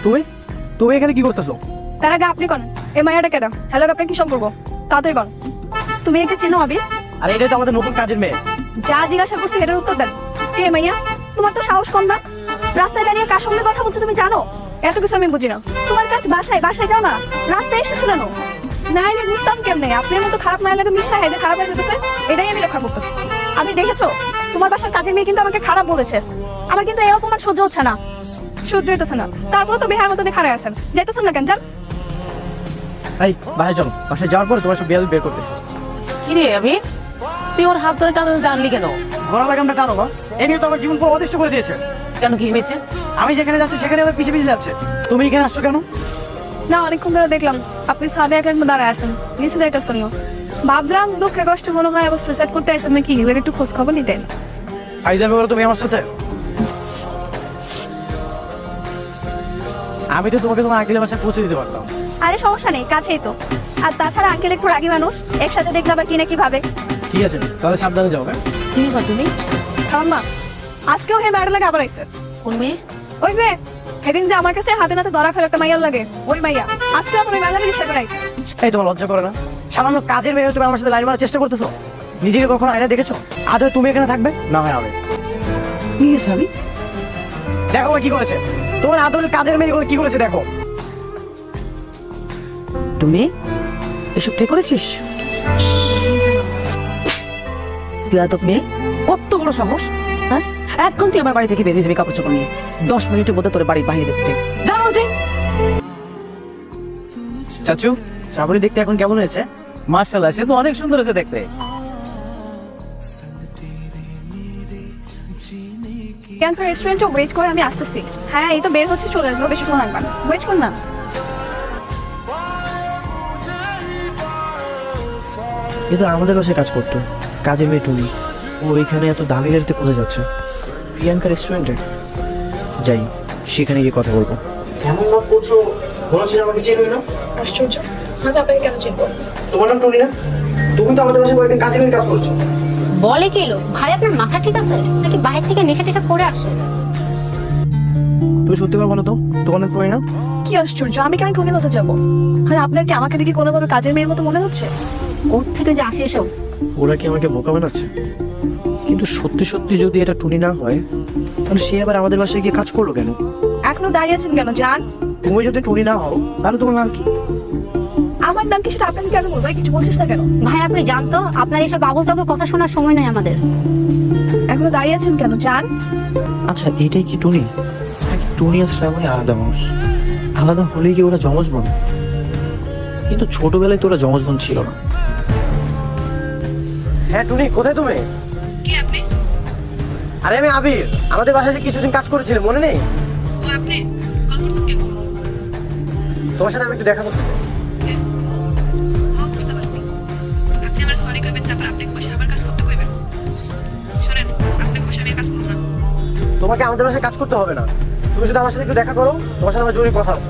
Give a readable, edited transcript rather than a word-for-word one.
তুমি তুমি এখানে কি করতেছো? তার আগে আপনি কোন এই মাইয়াটা কেডা? হ্যালো, আপনার কি সম্পর্ক? তাড়াতাড়ি কোন। তুমি একে চেনো আবির? আর এটাই তো আমাদের নতুন কাজের মেয়ে। যা জিজ্ঞাসা করছি এটার উত্তর দেন। কে মাইয়া? তোমার তো সাহস কম না? রাস্তায় দাঁড়িয়ে কার সঙ্গে কথা বলছো তুমি জানো? এত কিছু আমি বুঝি না। তোমার কাজ বাসায় যাও না, রাস্তায় এসেছো কেন? না আমি বুঝতাম কেমনে আপনার মতো খারাপ মায়ের লাগে মিশা হেঁটে খারাপ হয়ে যেতেছে। এটাই আমি রক্ষা করতেছি। আপনি দেখেছো তোমার বাসার কাজের মেয়ে কিন্তু আমাকে খারাপ বলেছে। আমার কিন্তু এই অপমান সহ্য হচ্ছে না, সহ্য হইতেছে না। তারপর তো বিহার মতো খারাপ আছেন, যাইতেছেন না কেন? যান। এই বাসায় চলো, বাসায় যাওয়ার পর তোমার সব বিয়াল বের করতেছি। কি রে আমি, তুই ওর হাত ধরে টানতে আনলি কেন? ঘোড়া লাগামটা টানো না, এই নিয়ে তো আমার জীবন পুরো অতিষ্ঠ করে দিয়েছে। কেন, কি হয়েছে? আমি যেখানে যাচ্ছি সেখানে আমার পিছে পিছে যাচ্ছে। তুমি এখানে আসছো কেন? না অনেকক্ষণ ধরে দেখলাম আপনি ছাদে এক দাঁড়ায় আছেন, নিচে যাইতেছেন না। ভাবলাম দুঃখে কষ্ট মনে হয় আবার সুইসাইড করতে আসেন নাকি, এবার একটু খোঁজ খবর নিতেন। আই যাবে বলো তুমি আমার সাথে? আমি তো তোমাকে তোমার আঙ্কেলের বাসায় পৌঁছে দিতে পারতাম। আরে সমস্যা নেই, কাছেই তো। আর তাছাড়া আঙ্কেল একটু রাগী মানুষ, একসাথে দেখলে আবার কি না কি ভাবে। ঠিক আছে, তাহলে সাবধানে যাও। হ্যাঁ কি ব্যাপার তুমি? খালাম্মা আজকেও হে ম্যাডার লাগে আবার আইসে। কোন মেয়ে? ওই মেয়ে সেদিন যে আমার কাছে হাতে নাতে ধরা খেলো একটা মাইয়ার লাগে, ওই মাইয়া আজকে আমার ওই মাইয়াকে রিক্সা করে আইসে। এই তোমার লজ্জা করে না? সামান্য কাজের মেয়ে তুমি আমার সাথে লাইন মারার চেষ্টা করতেছো। নিজেকে কখনো আয়না দেখেছো? আজ হয় তুমি এখানে থাকবে, না হয় আমি। কি হয়েছে আমি? দেখো ও কি করেছে, তোমার আদরের কাজের মেয়ে কি করেছে দেখো। তুমি এসব ঠিক করেছিস? তুই মেয়ে, কত বড় সাহস! হ্যাঁ, একদম তুই আমার বাড়ি থেকে বেরিয়ে যাবি কাপড় চোপড় নিয়ে। 10 মিনিটের মধ্যে তোর বাড়ির বাইরে দেখতে চাই। যা বলছি। চাচু, শ্রাবণী দেখতে এখন কেমন হয়েছে? মার্শাল্লাহ, সে তো অনেক সুন্দর হয়েছে দেখতে। কেন রেস্টুরেন্টে ওয়েট করে আমি আসতেছি। হ্যাঁ এই তো বের হচ্ছে, চলে আসবো, বেশিক্ষণ লাগবে না, ওয়েট কর না। এ তো আমাদের বাসায় কাজ করতো, কাজের মেয়ে টুনি। ও এখানে এত দামি গাড়িতে কোথায় যাচ্ছে? প্রিয়াঙ্কা রেস্টুরেন্টে যাই, সেখানে গিয়ে কথা বলবো। এমন ভাব করছো মনে হচ্ছে আমাকে চেনোই না। আশ্চর্য, আমি আপনাকে কেন চিনবো? তোমার নাম টুনি না? তুমি তো আমাদের বাসায় কয়েকদিন কাজের মেয়ের কাজ করছো। বলে কি এলো ভাই, আপনার মাথা ঠিক আছে নাকি বাইরে থেকে নেশা টেশা করে আসছে? তুমি সত্যি করে বলো তো, তোমার নাম টুনি না? কি আশ্চর্য, আমি কেন টুনি হতে যাবো? আর আপনার কি আমাকে দেখে কোনোভাবে কাজের মেয়ের মতো মনে হচ্ছে? ওর থেকে যে আসে এসব। ওরা কি আমাকে বোকা বানাচ্ছে? কিন্তু সত্যি সত্যি যদি এটা টুনি না হয়, তাহলে সে আবার আমাদের বাসায় গিয়ে কাজ করলো কেন? এখনো দাঁড়িয়ে আছেন কেন? যান। তুমি যদি টুনি না হও তাহলে তোমার নাম কি? আমার নাম কি সেটা আপনাকে কেন বলবো? কিছু বলছিস না কেন? ভাই আপনি জানতো, আপনার এইসব আবল তাবল কথা শোনার সময় নাই আমাদের। এখনো দাঁড়িয়ে আছেন কেন? যান। আচ্ছা এটাই কি টুনি? নাকি টুনি আর শ্রাবণী আলাদা মানুষ? আলাদা হলেই কি ওরা যমজ বোন? কিন্তু ছোটবেলায় তো ওরা যমজ বোন ছিল না। হ্যাঁ টুনি, কোথায় তুমি? কে আপনি? আরে আমি আবির, আমাদের বাসায় যে কিছুদিন কাজ করেছিলে মনে নেই? ও আপনি কল করছেন কেন? তোমার সাথে আমি একটু দেখা করতে চাই। ও বুঝতে পারছি, আপনি আমার সরি কইবেন, তারপর আপনাকে বসে আবার কাজ করতে কইবেন। শুনেন, আপনাকে বসে আমি কাজ করব না। তোমাকে আমাদের বাসায় কাজ করতে হবে না, তুমি শুধু আমার সাথে একটু দেখা করো, তোমার সাথে আমার জরুরি কথা আছে।